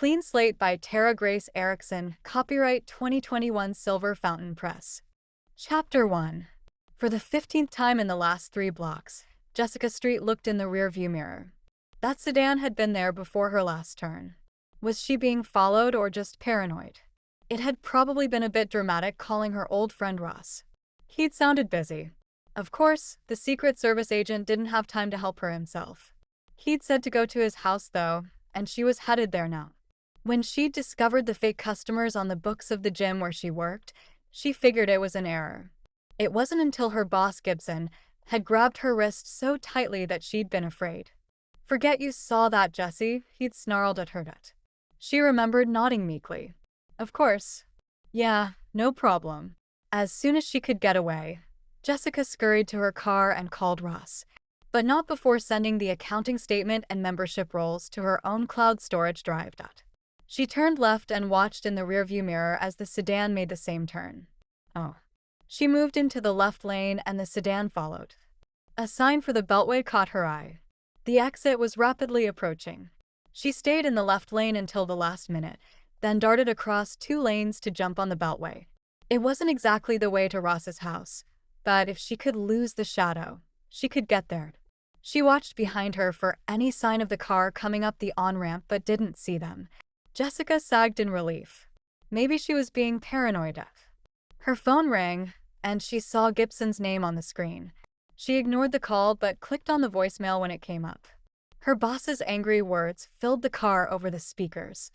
Clean Slate by Tara Grace Erickson, copyright 2021 Silver Fountain Press. Chapter 1. For the 15th time in the last 3 blocks, Jessica Street looked in the rearview mirror. That sedan had been there before her last turn. Was she being followed or just paranoid? It had probably been a bit dramatic calling her old friend Ross. He'd sounded busy. Of course, the Secret Service agent didn't have time to help her himself. He'd said to go to his house though, and she was headed there now. When she discovered the fake customers on the books of the gym where she worked, she figured it was an error. It wasn't until her boss, Gibson, had grabbed her wrist so tightly that she'd been afraid. "Forget you saw that, Jessie," he'd snarled at her. She remembered nodding meekly. Of course. Yeah, no problem. As soon as she could get away, Jessica scurried to her car and called Ross, but not before sending the accounting statement and membership rolls to her own cloud storage drive. She turned left and watched in the rearview mirror as the sedan made the same turn. Oh. She moved into the left lane and the sedan followed. A sign for the Beltway caught her eye. The exit was rapidly approaching. She stayed in the left lane until the last minute, then darted across 2 lanes to jump on the Beltway. It wasn't exactly the way to Ross's house, but if she could lose the shadow, she could get there. She watched behind her for any sign of the car coming up the on-ramp but didn't see them. Jessica sagged in relief. Maybe she was being paranoid. Her phone rang, and she saw Gibson's name on the screen. She ignored the call but clicked on the voicemail when it came up. Her boss's angry words filled the car over the speakers.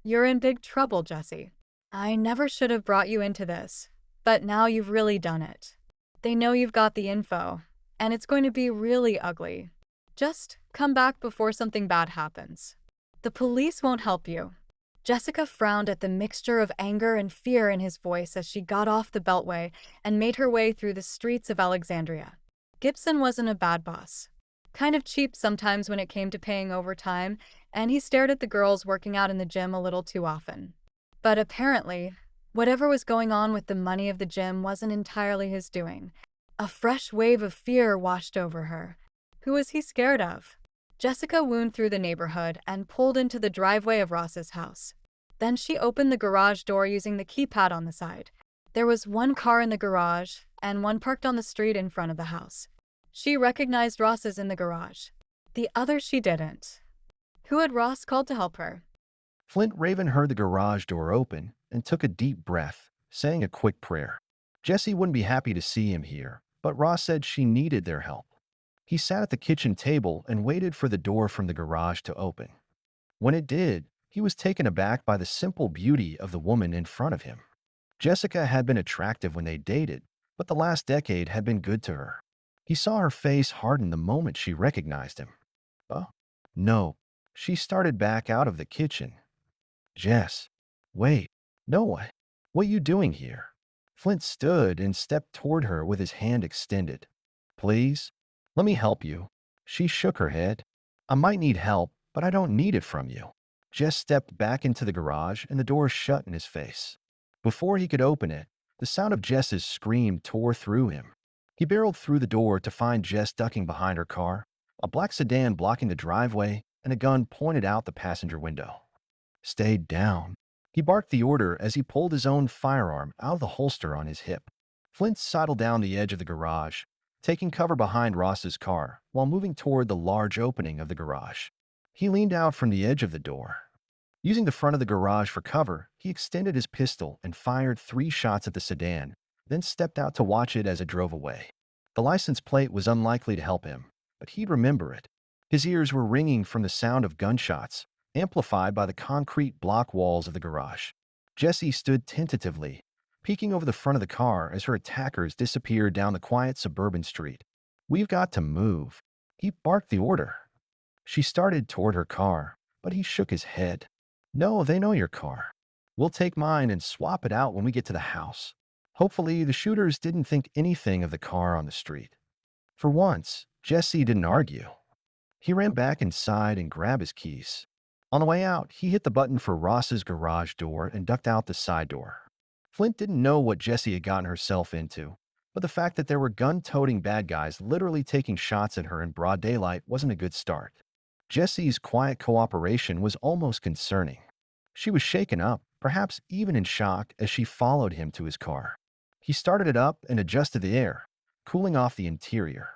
"You're in big trouble, Jessie. I never should have brought you into this, but now you've really done it. They know you've got the info, and it's going to be really ugly. Just come back before something bad happens. The police won't help you." Jessica frowned at the mixture of anger and fear in his voice as she got off the Beltway and made her way through the streets of Alexandria. Gibson wasn't a bad boss. Kind of cheap sometimes when it came to paying overtime, and he stared at the girls working out in the gym a little too often. But apparently, whatever was going on with the money of the gym wasn't entirely his doing. A fresh wave of fear washed over her. Who was he scared of? Jessica wound through the neighborhood and pulled into the driveway of Ross's house. Then she opened the garage door using the keypad on the side. There was 1 car in the garage and 1 parked on the street in front of the house. She recognized Ross's in the garage. The other she didn't. Who had Ross called to help her? Flint Raven heard the garage door open and took a deep breath, saying a quick prayer. Jessie wouldn't be happy to see him here, but Ross said she needed their help. He sat at the kitchen table and waited for the door from the garage to open. When it did, he was taken aback by the simple beauty of the woman in front of him. Jessica had been attractive when they dated, but the last decade had been good to her. He saw her face harden the moment she recognized him. Oh, no. She started back out of the kitchen. "Jess, wait. No, what you doing here?" Flint stood and stepped toward her with his hand extended. "Please, let me help you." She shook her head. "I might need help, but I don't need it from you." Jess stepped back into the garage and the door shut in his face. Before he could open it, the sound of Jess's scream tore through him. He barreled through the door to find Jess ducking behind her car, a black sedan blocking the driveway, and a gun pointed out the passenger window. "Stay down." He barked the order as he pulled his own firearm out of the holster on his hip. Flint sidled down the edge of the garage, taking cover behind Ross's car while moving toward the large opening of the garage. He leaned out from the edge of the door. Using the front of the garage for cover, he extended his pistol and fired 3 shots at the sedan, then stepped out to watch it as it drove away. The license plate was unlikely to help him, but he'd remember it. His ears were ringing from the sound of gunshots, amplified by the concrete block walls of the garage. Jessie stood tentatively, peeking over the front of the car as her attackers disappeared down the quiet suburban street. "We've got to move." He barked the order. She started toward her car, but he shook his head. "No, they know your car. We'll take mine and swap it out when we get to the house." Hopefully, the shooters didn't think anything of the car on the street. For once, Jessie didn't argue. He ran back inside and grabbed his keys. On the way out, he hit the button for Ross's garage door and ducked out the side door. Flint didn't know what Jessie had gotten herself into, but the fact that there were gun-toting bad guys literally taking shots at her in broad daylight wasn't a good start. Jessie's quiet cooperation was almost concerning. She was shaken up, perhaps even in shock, as she followed him to his car. He started it up and adjusted the air, cooling off the interior.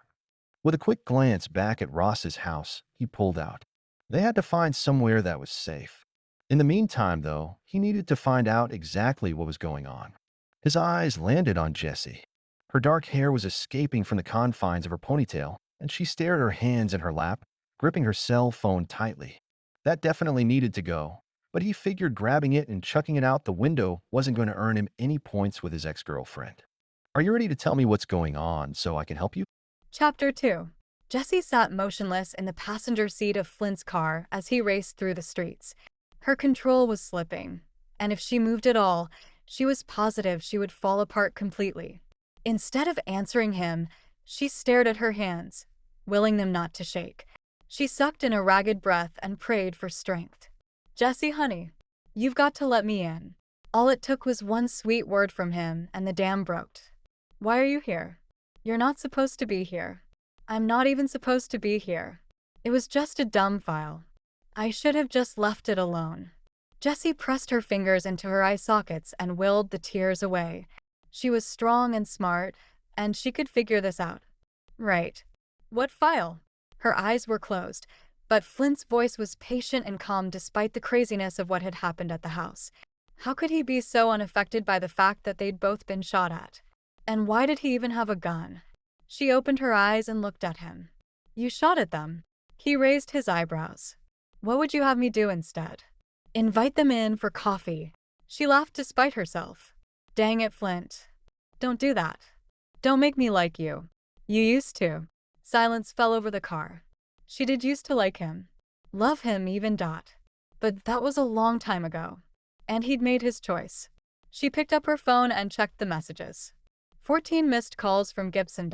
With a quick glance back at Ross's house, he pulled out. They had to find somewhere that was safe. In the meantime, though, he needed to find out exactly what was going on. His eyes landed on Jessie. Her dark hair was escaping from the confines of her ponytail, and she stared at her hands in her lap, gripping her cell phone tightly. That definitely needed to go, but he figured grabbing it and chucking it out the window wasn't going to earn him any points with his ex-girlfriend. Are you ready to tell me what's going on so I can help you? Chapter 2. Jessie sat motionless in the passenger seat of Flint's car as he raced through the streets. Her control was slipping, and if she moved at all, she was positive she would fall apart completely. Instead of answering him, she stared at her hands, willing them not to shake. She sucked in a ragged breath and prayed for strength. "Jessie, honey, you've got to let me in." All it took was one sweet word from him, and the dam broke. "Why are you here? You're not supposed to be here." "I'm not even supposed to be here. It was just a dumb file. I should have just left it alone." Jessie pressed her fingers into her eye sockets and willed the tears away. She was strong and smart, and she could figure this out. "Right. What file?" Her eyes were closed, but Flint's voice was patient and calm despite the craziness of what had happened at the house. How could he be so unaffected by the fact that they'd both been shot at? And why did he even have a gun? She opened her eyes and looked at him. "You shot at them?" He raised his eyebrows. "What would you have me do instead?" "Invite them in for coffee." She laughed to spite herself. "Dang it, Flint. Don't do that. Don't make me like you. You used to." Silence fell over the car. She did used to like him. Love him even. But that was a long time ago. And he'd made his choice. She picked up her phone and checked the messages. 14 missed calls from Gibson.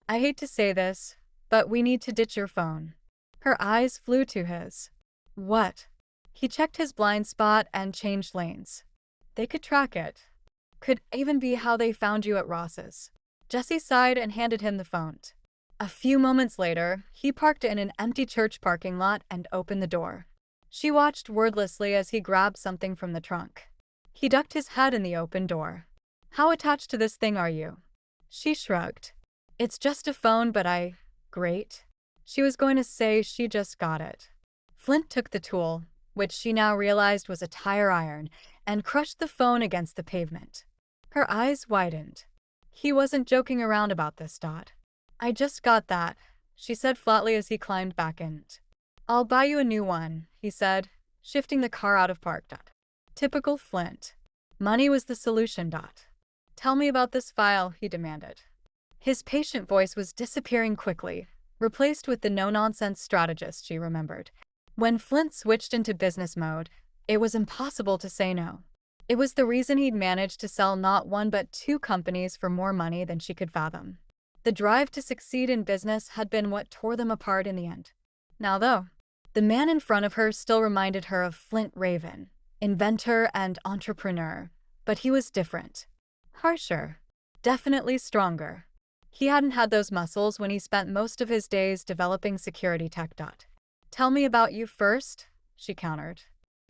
"I hate to say this, but we need to ditch your phone." Her eyes flew to his. "What?" He checked his blind spot and changed lanes. "They could track it. Could even be how they found you at Ross's." Jessie sighed and handed him the phone. A few moments later, he parked in an empty church parking lot and opened the door. She watched wordlessly as he grabbed something from the trunk. He ducked his head in the open door. "How attached to this thing are you?" She shrugged. "It's just a phone, but Great." She was going to say she just got it. Flint took the tool, which she now realized was a tire iron, and crushed the phone against the pavement. Her eyes widened. He wasn't joking around about this. "I just got that," she said flatly as he climbed back in. "I'll buy you a new one," he said, shifting the car out of park. Typical Flint. Money was the solution. "Tell me about this file," he demanded. His patient voice was disappearing quickly, replaced with the no-nonsense strategist she remembered. When Flint switched into business mode, it was impossible to say no. It was the reason he'd managed to sell not one but two companies for more money than she could fathom. The drive to succeed in business had been what tore them apart in the end. Now, though, the man in front of her still reminded her of Flint Raven, inventor and entrepreneur, but he was different. Harsher. Definitely stronger. He hadn't had those muscles when he spent most of his days developing security tech. "Tell me about you first," she countered.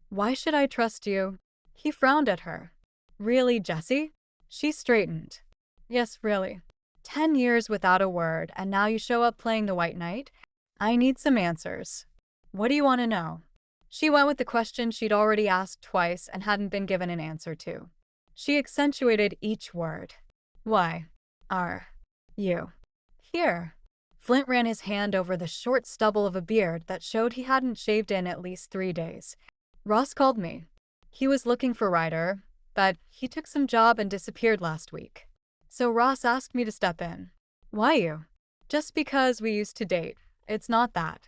"Why should I trust you?" He frowned at her. "Really, Jessie?" She straightened. "Yes, really. 10 years without a word, and now you show up playing the White Knight? I need some answers. What do you want to know?" She went with the question she'd already asked twice and hadn't been given an answer to. She accentuated each word. "Why are you here?" Flint ran his hand over the short stubble of a beard that showed he hadn't shaved in at least 3 days. "Ross called me. He was looking for Ryder, but he took some job and disappeared last week. So Ross asked me to step in." "Why you?" "Just because we used to date. It's not that.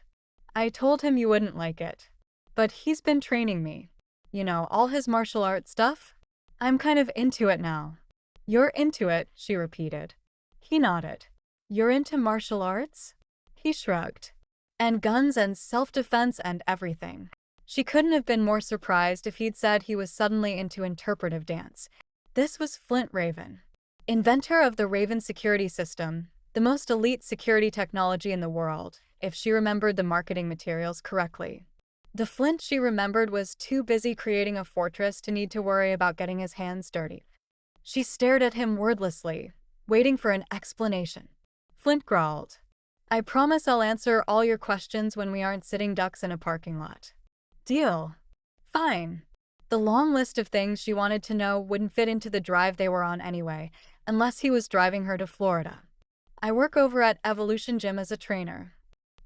I told him you wouldn't like it. But he's been training me. You know, all his martial arts stuff? I'm kind of into it now." "You're into it," she repeated. He nodded. "You're into martial arts?" He shrugged. "And guns and self-defense and everything." She couldn't have been more surprised if he'd said he was suddenly into interpretive dance. This was Flint Raven, inventor of the Raven security system, the most elite security technology in the world, if she remembered the marketing materials correctly. The Flint she remembered was too busy creating a fortress to need to worry about getting his hands dirty. She stared at him wordlessly, waiting for an explanation. Flint growled, "I promise I'll answer all your questions when we aren't sitting ducks in a parking lot." "Deal." "Fine." The long list of things she wanted to know wouldn't fit into the drive they were on anyway, unless he was driving her to Florida. "I work over at Evolution Gym as a trainer.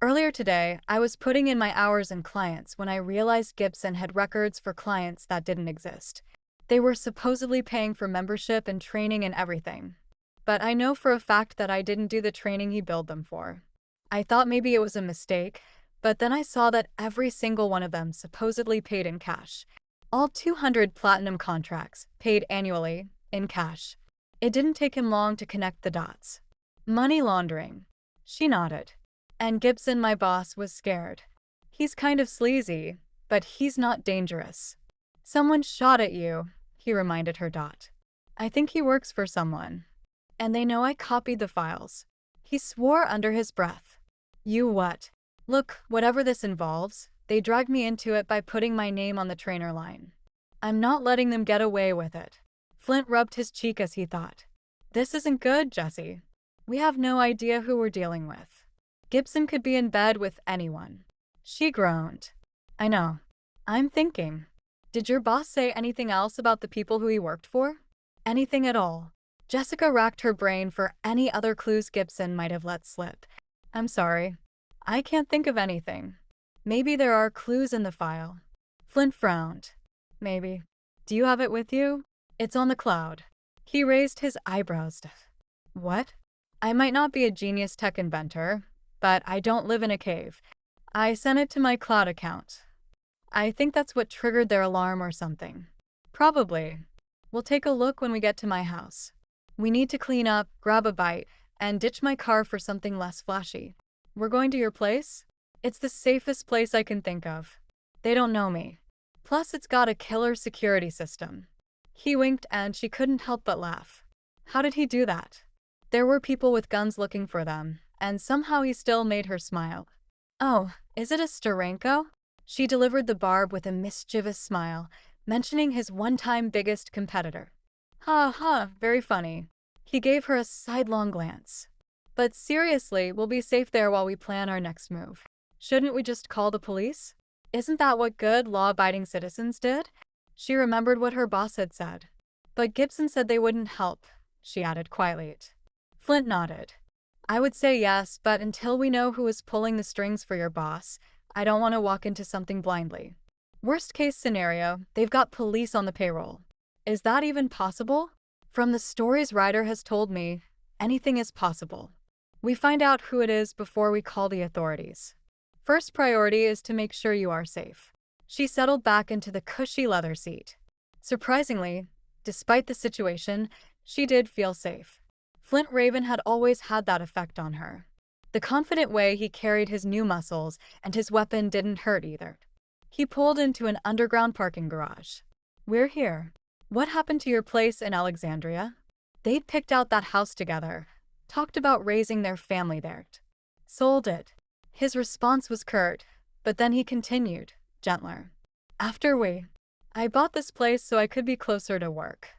Earlier today, I was putting in my hours and clients when I realized Gibson had records for clients that didn't exist. They were supposedly paying for membership and training and everything. But I know for a fact that I didn't do the training he billed them for. I thought maybe it was a mistake, but then I saw that every single one of them supposedly paid in cash. All 200 platinum contracts, paid annually, in cash. It didn't take him long to connect the dots. Money laundering." She nodded. "And Gibson, my boss, was scared. He's kind of sleazy, but he's not dangerous." "Someone shot at you," he reminded her. "I think he works for someone. And they know I copied the files." He swore under his breath. "You what?" "Look, whatever this involves, they dragged me into it by putting my name on the trainer line. I'm not letting them get away with it." Flint rubbed his cheek as he thought, "This isn't good, Jesse. We have no idea who we're dealing with. Gibson could be in bed with anyone." She groaned. "I know. I'm thinking. Did your boss say anything else about the people who he worked for?" "Anything at all." Jessica racked her brain for any other clues Gibson might have let slip. "I'm sorry. I can't think of anything. Maybe there are clues in the file." Flint frowned. "Maybe. Do you have it with you?" "It's on the cloud." He raised his eyebrows. "What?" "I might not be a genius tech inventor, but I don't live in a cave. I sent it to my cloud account. I think that's what triggered their alarm or something." "Probably. We'll take a look when we get to my house. We need to clean up, grab a bite, and ditch my car for something less flashy." "We're going to your place?" "It's the safest place I can think of. They don't know me. Plus, it's got a killer security system." He winked and she couldn't help but laugh. How did he do that? There were people with guns looking for them, and somehow he still made her smile. "Oh, is it a Steranko?" She delivered the barb with a mischievous smile, mentioning his one-time biggest competitor. "Ha ha, very funny." He gave her a sidelong glance. "But seriously, we'll be safe there while we plan our next move. Shouldn't we just call the police? Isn't that what good, law-abiding citizens did?" She remembered what her boss had said. "But Gibson said they wouldn't help," she added quietly. Flint nodded. "I would say yes, but until we know who is pulling the strings for your boss, I don't want to walk into something blindly. Worst case scenario, they've got police on the payroll. Is that even possible? From the stories Ryder has told me, anything is possible. We find out who it is before we call the authorities. First priority is to make sure you are safe." She settled back into the cushy leather seat. Surprisingly, despite the situation, she did feel safe. Flint Raven had always had that effect on her. The confident way he carried his new muscles, and his weapon didn't hurt either. He pulled into an underground parking garage. "We're here. What happened to your place in Alexandria?" They'd picked out that house together, talked about raising their family there. "Sold it." His response was curt, but then he continued, gentler. I bought this place so I could be closer to work.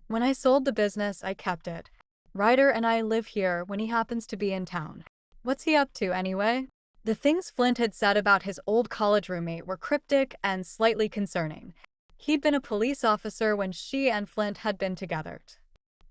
When I sold the business, I kept it. Ryder and I live here when he happens to be in town." "What's he up to, anyway?" The things Flint had said about his old college roommate were cryptic and slightly concerning. He'd been a police officer when she and Flint had been together.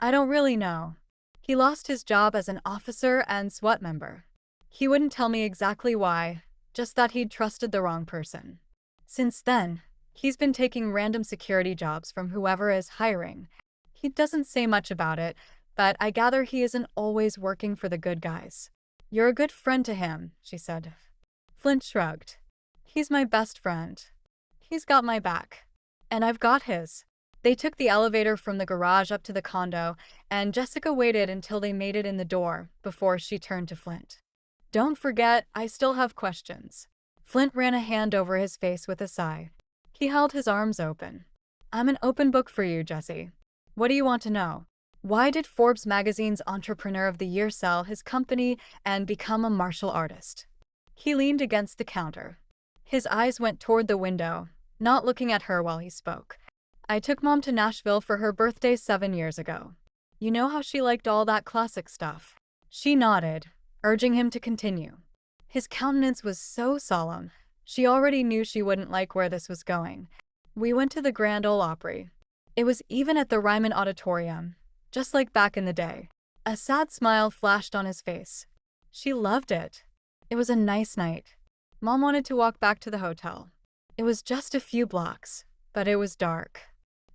"I don't really know. He lost his job as an officer and SWAT member. He wouldn't tell me exactly why, just that he'd trusted the wrong person. Since then, he's been taking random security jobs from whoever is hiring. He doesn't say much about it, but I gather he isn't always working for the good guys." "You're a good friend to him," she said. Flint shrugged. "He's my best friend. He's got my back. And I've got his." They took the elevator from the garage up to the condo, and Jessica waited until they made it in the door before she turned to Flint. "Don't forget, I still have questions." Flint ran a hand over his face with a sigh. He held his arms open. "I'm an open book for you, Jesse. What do you want to know? Why did Forbes magazine's Entrepreneur of the Year sell his company and become a martial artist?" He leaned against the counter. His eyes went toward the window, not looking at her while he spoke. I took Mom to Nashville for her birthday 7 years ago. You know how she liked all that classic stuff? She nodded, urging him to continue. His countenance was so solemn. She already knew she wouldn't like where this was going. We went to the Grand Ole Opry. It was even at the Ryman Auditorium, just like back in the day. A sad smile flashed on his face. She loved it. It was a nice night. Mom wanted to walk back to the hotel. It was just a few blocks, but it was dark.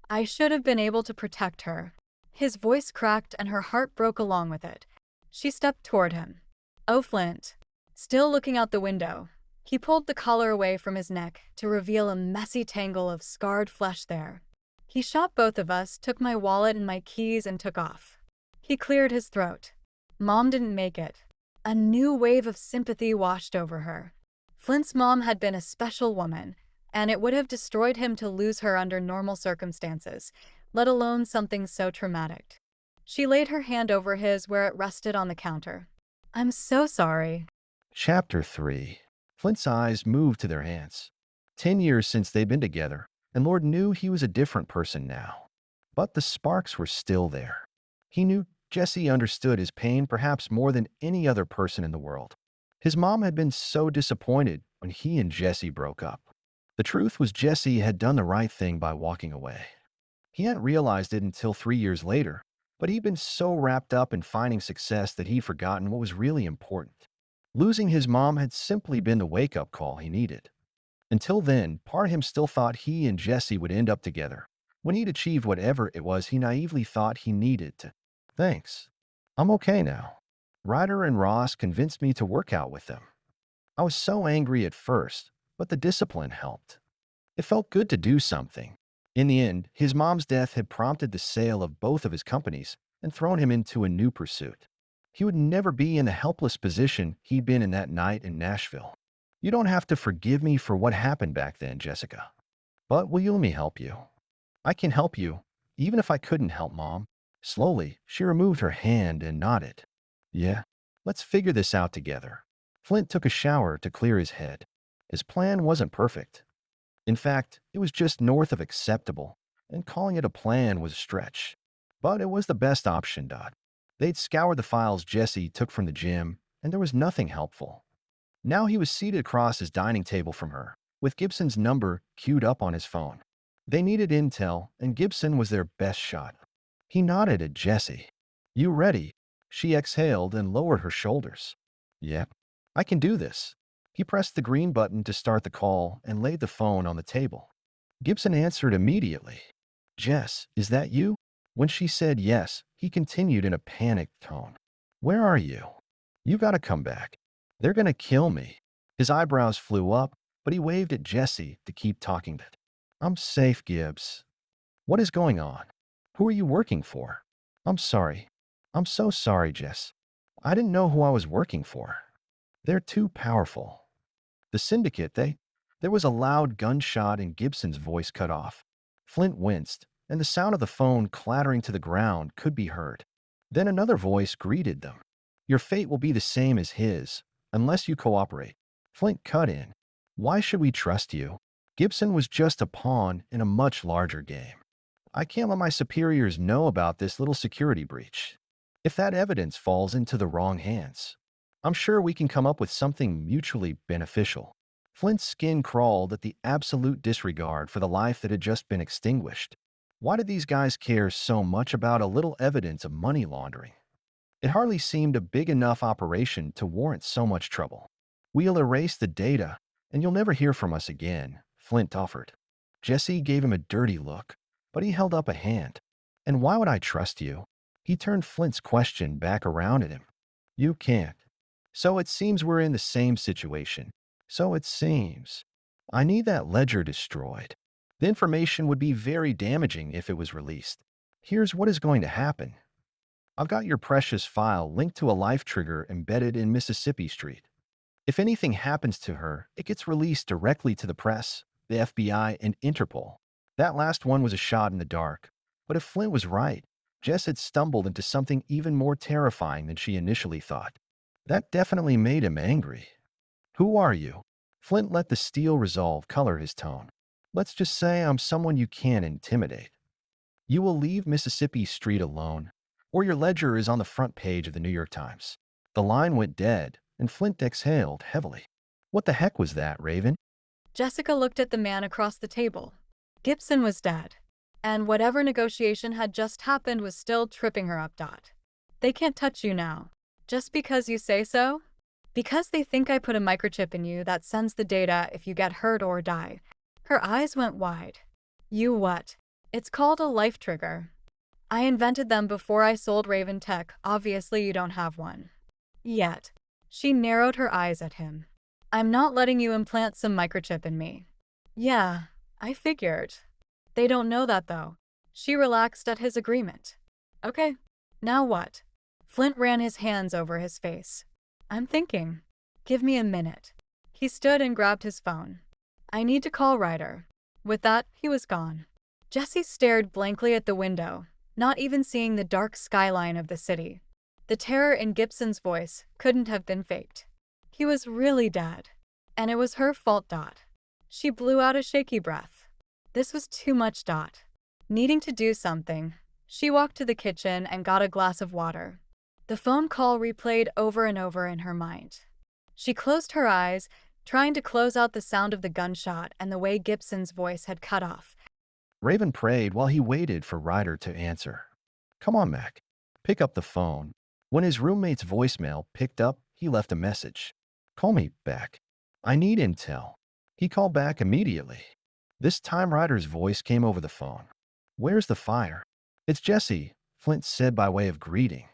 I should have been able to protect her. His voice cracked and her heart broke along with it. She stepped toward him. Oh, Flint. Still looking out the window, he pulled the collar away from his neck to reveal a messy tangle of scarred flesh there. He shot both of us, took my wallet and my keys, and took off. He cleared his throat. Mom didn't make it. A new wave of sympathy washed over her. Flint's mom had been a special woman, and it would have destroyed him to lose her under normal circumstances, let alone something so traumatic. She laid her hand over his where it rested on the counter. I'm so sorry. Chapter 3. Flint's eyes moved to their hands. 10 years since they'd been together, and Lord knew he was a different person now. But the sparks were still there. He knew Jesse understood his pain perhaps more than any other person in the world. His mom had been so disappointed when he and Jesse broke up. The truth was Jesse had done the right thing by walking away. He hadn't realized it until 3 years later, but he'd been so wrapped up in finding success that he'd forgotten what was really important. Losing his mom had simply been the wake-up call he needed. Until then, part of him still thought he and Jesse would end up together, when he'd achieved whatever it was he naively thought he needed to. Thanks. I'm okay now. Ryder and Ross convinced me to work out with them. I was so angry at first, but the discipline helped. It felt good to do something. In the end, his mom's death had prompted the sale of both of his companies and thrown him into a new pursuit. He would never be in the helpless position he'd been in that night in Nashville. You don't have to forgive me for what happened back then, Jessica. But will you let me help you? I can help you, even if I couldn't help Mom. Slowly, she removed her hand and nodded. Yeah, let's figure this out together. Flint took a shower to clear his head. His plan wasn't perfect. In fact, it was just north of acceptable, and calling it a plan was a stretch. But it was the best option. They'd scoured the files Jesse took from the gym, and there was nothing helpful. Now he was seated across his dining table from her, with Gibson's number queued up on his phone. They needed intel, and Gibson was their best shot. He nodded at Jesse. You ready? She exhaled and lowered her shoulders. Yep, I can do this. He pressed the green button to start the call and laid the phone on the table. Gibson answered immediately. Jess, is that you? When she said yes, he continued in a panicked tone. Where are you? You gotta come back. They're gonna kill me. His eyebrows flew up, but he waved at Jesse to keep talking. I'm safe, Gibbs. What is going on? Who are you working for? I'm sorry. I'm so sorry, Jess. I didn't know who I was working for. They're too powerful. The syndicate, There was a loud gunshot and Gibson's voice cut off. Flint winced, and the sound of the phone clattering to the ground could be heard. Then another voice greeted them. Your fate will be the same as his, unless you cooperate. Flint cut in. Why should we trust you? Gibson was just a pawn in a much larger game. I can't let my superiors know about this little security breach. If that evidence falls into the wrong hands, I'm sure we can come up with something mutually beneficial. Flint's skin crawled at the absolute disregard for the life that had just been extinguished. Why did these guys care so much about a little evidence of money laundering? It hardly seemed a big enough operation to warrant so much trouble. We'll erase the data, and you'll never hear from us again, Flint offered. Jesse gave him a dirty look, but he held up a hand. And why would I trust you? He turned Flint's question back around at him. You can't. So it seems we're in the same situation. So it seems. I need that ledger destroyed. The information would be very damaging if it was released. Here's what is going to happen. I've got your precious file linked to a life trigger embedded in Mississippi Street. If anything happens to her, it gets released directly to the press, the FBI, and Interpol. That last one was a shot in the dark. But if Flint was right, Jess had stumbled into something even more terrifying than she initially thought. That definitely made him angry. Who are you? Flint let the steel resolve color his tone. Let's just say I'm someone you can't intimidate. You will leave Mississippi Street alone, or your ledger is on the front page of the New York Times. The line went dead, and Flint exhaled heavily. What the heck was that, Raven? Jessica looked at the man across the table. Gibson was dead, and whatever negotiation had just happened was still tripping her up. They can't touch you now. Just because you say so? Because they think I put a microchip in you that sends the data if you get hurt or die. Her eyes went wide. You what? It's called a life trigger. I invented them before I sold Raven Tech. Obviously you don't have one. Yet. She narrowed her eyes at him. I'm not letting you implant some microchip in me. Yeah, I figured. They don't know that though. She relaxed at his agreement. Okay, now what? Flint ran his hands over his face. I'm thinking. Give me a minute. He stood and grabbed his phone. I need to call Ryder. With that, he was gone. Jessie stared blankly at the window, not even seeing the dark skyline of the city. The terror in Gibson's voice couldn't have been faked. He was really dead. And it was her fault. She blew out a shaky breath. This was too much. Needing to do something, she walked to the kitchen and got a glass of water. The phone call replayed over and over in her mind. She closed her eyes, trying to close out the sound of the gunshot and the way Gibson's voice had cut off. Raven prayed while he waited for Ryder to answer. Come on, Mac. Pick up the phone. When his roommate's voicemail picked up, he left a message. Call me back. I need intel. He called back immediately. This time Ryder's voice came over the phone. Where's the fire? It's Jessie, Flint said by way of greeting.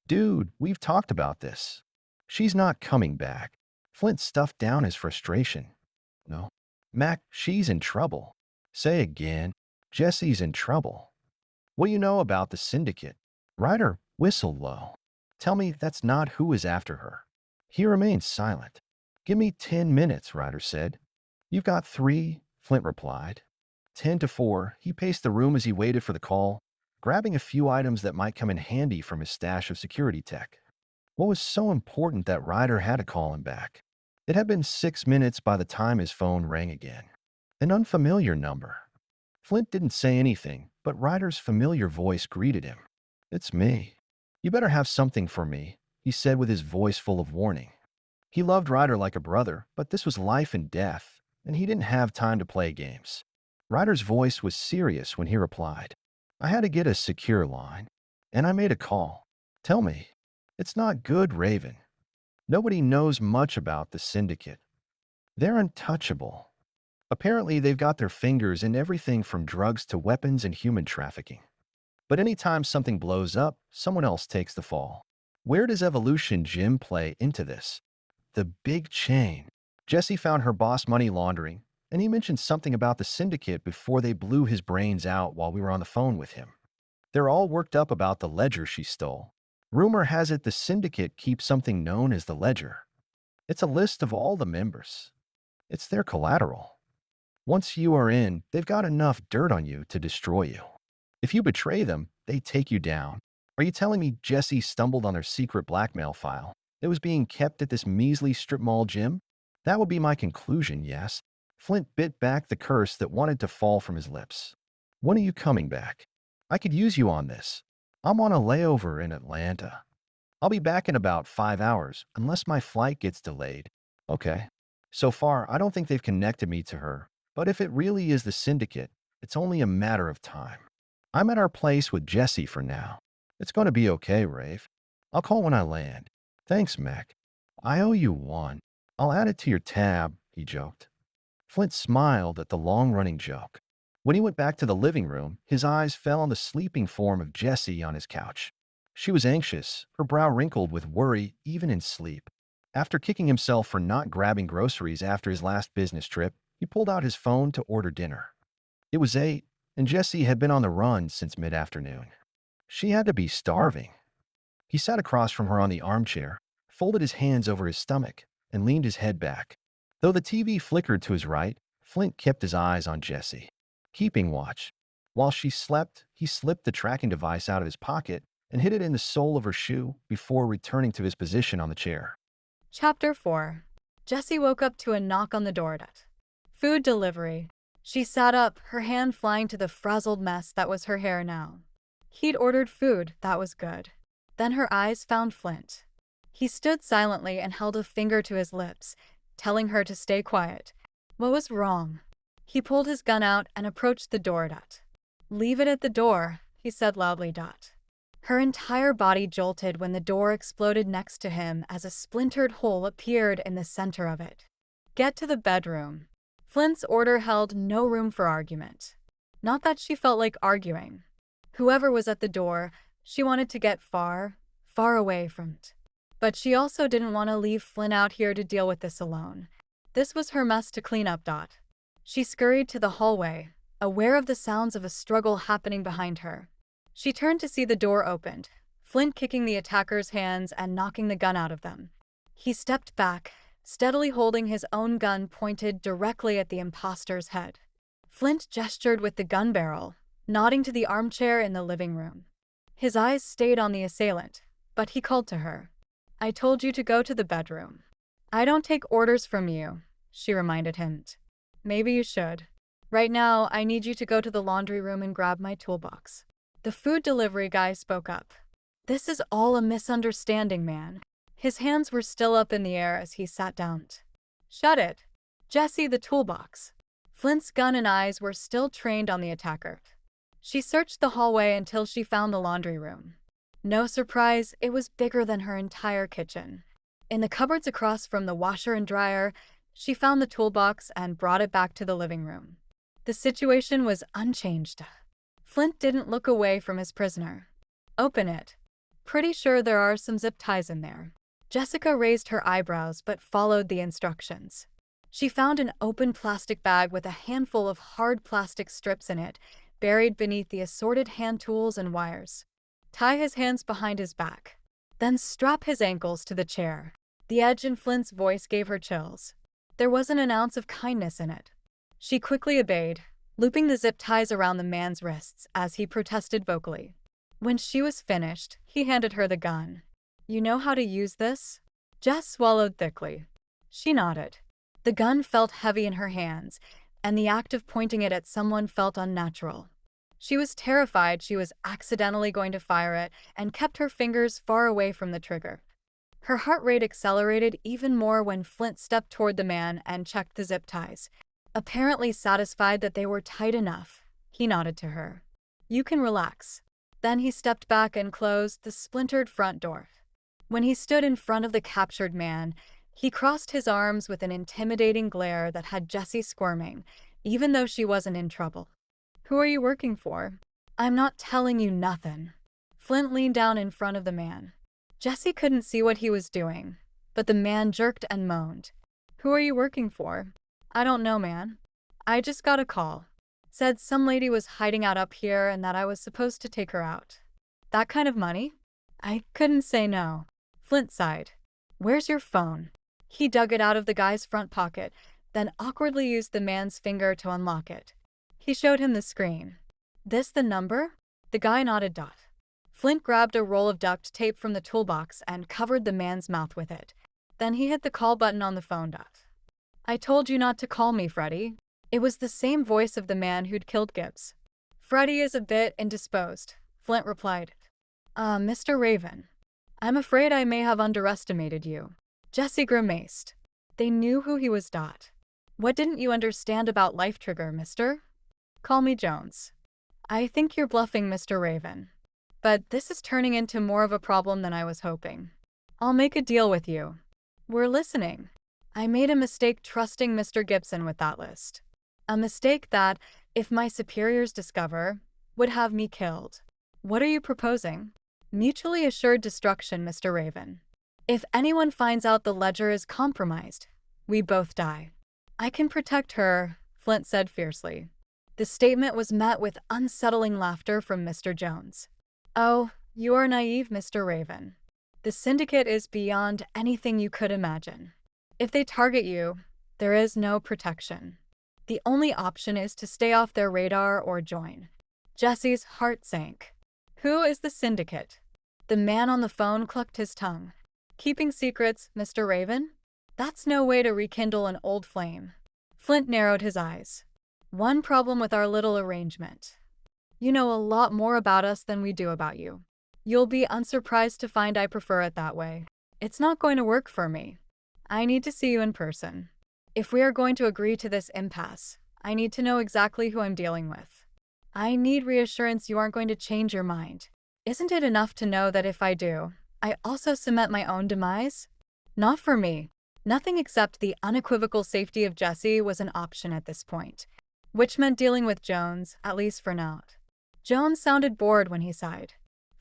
Dude, we've talked about this. She's not coming back. Flint stuffed down his frustration. No. Mac, she's in trouble. Say again. Jessie's in trouble. What do you know about the syndicate? Ryder whistled low. Tell me that's not who is after her. He remained silent. Give me 10 minutes, Ryder said. You've got 3, Flint replied. 10 to 4, he paced the room as he waited for the call, grabbing a few items that might come in handy from his stash of security tech. What was so important that Ryder had to call him back? It had been 6 minutes by the time his phone rang again. An unfamiliar number. Flint didn't say anything, but Ryder's familiar voice greeted him. It's me. You better have something for me, he said with his voice full of warning. He loved Ryder like a brother, but this was life and death, and he didn't have time to play games. Ryder's voice was serious when he replied. I had to get a secure line, and I made a call. Tell me. It's not good, Raven. Nobody knows much about the syndicate. They're untouchable. Apparently, they've got their fingers in everything from drugs to weapons and human trafficking. But anytime something blows up, someone else takes the fall. Where does Evolution Gym play into this? The big chain. Jessie found her boss money laundering, and he mentioned something about the syndicate before they blew his brains out while we were on the phone with him. They're all worked up about the ledger she stole. Rumor has it the syndicate keeps something known as the ledger. It's a list of all the members. It's their collateral. Once you are in, they've got enough dirt on you to destroy you. If you betray them, they take you down. Are you telling me Jessie stumbled on their secret blackmail file? It was being kept at this measly strip mall gym? That would be my conclusion, yes. Flint bit back the curse that wanted to fall from his lips. When are you coming back? I could use you on this. I'm on a layover in Atlanta. I'll be back in about 5 hours, unless my flight gets delayed. Okay. So far, I don't think they've connected me to her, but if it really is the syndicate, it's only a matter of time. I'm at our place with Jessie for now. It's going to be okay, Rave. I'll call when I land. Thanks, Mac. I owe you one. I'll add it to your tab, he joked. Flint smiled at the long-running joke. When he went back to the living room, his eyes fell on the sleeping form of Jessie on his couch. She was anxious, her brow wrinkled with worry even in sleep. After kicking himself for not grabbing groceries after his last business trip, he pulled out his phone to order dinner. It was 8, and Jessie had been on the run since mid-afternoon. She had to be starving. He sat across from her on the armchair, folded his hands over his stomach, and leaned his head back. Though the TV flickered to his right, Flint kept his eyes on Jessie, keeping watch. While she slept, he slipped the tracking device out of his pocket and hid it in the sole of her shoe before returning to his position on the chair. Chapter 4. Jessie woke up to a knock on the door. Food delivery. She sat up, her hand flying to the frazzled mess that was her hair now. He'd ordered food, that was good. Then her eyes found Flint. He stood silently and held a finger to his lips, telling her to stay quiet. What was wrong? He pulled his gun out and approached the door. Leave it at the door, he said loudly. Her entire body jolted when the door exploded next to him as a splintered hole appeared in the center of it. Get to the bedroom. Flint's order held no room for argument. Not that she felt like arguing. Whoever was at the door, she wanted to get far, far away from it. But she also didn't want to leave Flint out here to deal with this alone. This was her mess to clean up. She scurried to the hallway, aware of the sounds of a struggle happening behind her. She turned to see the door opened, Flint kicking the attacker's hands and knocking the gun out of them. He stepped back, steadily holding his own gun pointed directly at the imposter's head. Flint gestured with the gun barrel, nodding to the armchair in the living room. His eyes stayed on the assailant, but he called to her. I told you to go to the bedroom. I don't take orders from you, she reminded him. Maybe you should. Right now, I need you to go to the laundry room and grab my toolbox. The food delivery guy spoke up. This is all a misunderstanding, man. His hands were still up in the air as he sat down. Shut it. Jessie, the toolbox. Flint's gun and eyes were still trained on the attacker. She searched the hallway until she found the laundry room. No surprise, it was bigger than her entire kitchen. In the cupboards across from the washer and dryer, she found the toolbox and brought it back to the living room. The situation was unchanged. Flint didn't look away from his prisoner. Open it. Pretty sure there are some zip ties in there. Jessica raised her eyebrows but followed the instructions. She found an open plastic bag with a handful of hard plastic strips in it, buried beneath the assorted hand tools and wires. Tie his hands behind his back. Then strap his ankles to the chair. The edge in Flint's voice gave her chills. There wasn't an ounce of kindness in it. She quickly obeyed, looping the zip ties around the man's wrists as he protested vocally. When she was finished, he handed her the gun. You know how to use this? Jess swallowed thickly. She nodded. The gun felt heavy in her hands, and the act of pointing it at someone felt unnatural. She was terrified she was accidentally going to fire it and kept her fingers far away from the trigger. Her heart rate accelerated even more when Flint stepped toward the man and checked the zip ties. Apparently satisfied that they were tight enough, he nodded to her. You can relax. Then he stepped back and closed the splintered front door. When he stood in front of the captured man, he crossed his arms with an intimidating glare that had Jessie squirming, even though she wasn't in trouble. Who are you working for? I'm not telling you nothing. Flint leaned down in front of the man. Jessie couldn't see what he was doing, but the man jerked and moaned. Who are you working for? I don't know, man. I just got a call. Said some lady was hiding out up here and that I was supposed to take her out. That kind of money? I couldn't say no. Flint sighed. Where's your phone? He dug it out of the guy's front pocket, then awkwardly used the man's finger to unlock it. He showed him the screen. This the number? The guy nodded. Flint grabbed a roll of duct tape from the toolbox and covered the man's mouth with it. Then he hit the call button on the phone. I told you not to call me, Freddie. It was the same voice of the man who'd killed Gibbs. Freddie is a bit indisposed, Flint replied. Mr. Raven. I'm afraid I may have underestimated you. Jessie grimaced. They knew who he was. What didn't you understand about Life Trigger, mister? Call me Jones. I think you're bluffing, Mr. Raven. But this is turning into more of a problem than I was hoping. I'll make a deal with you. We're listening. I made a mistake trusting Mr. Gibson with that list. A mistake that, if my superiors discover, would have me killed. What are you proposing? Mutually assured destruction, Mr. Raven. If anyone finds out the ledger is compromised, we both die. I can protect her, Flint said fiercely. The statement was met with unsettling laughter from Mr. Jones. Oh, you are naive, Mr. Raven. The syndicate is beyond anything you could imagine. If they target you, there is no protection. The only option is to stay off their radar or join. Jessie's heart sank. Who is the syndicate? The man on the phone clucked his tongue. Keeping secrets, Mr. Raven? That's no way to rekindle an old flame. Flint narrowed his eyes. One problem with our little arrangement. You know a lot more about us than we do about you. You'll be unsurprised to find I prefer it that way. It's not going to work for me. I need to see you in person. If we are going to agree to this impasse, I need to know exactly who I'm dealing with. I need reassurance you aren't going to change your mind. Isn't it enough to know that if I do, I also cement my own demise? Not for me. Nothing except the unequivocal safety of Jesse was an option at this point, which meant dealing with Jones, at least for now. Jones sounded bored when he sighed.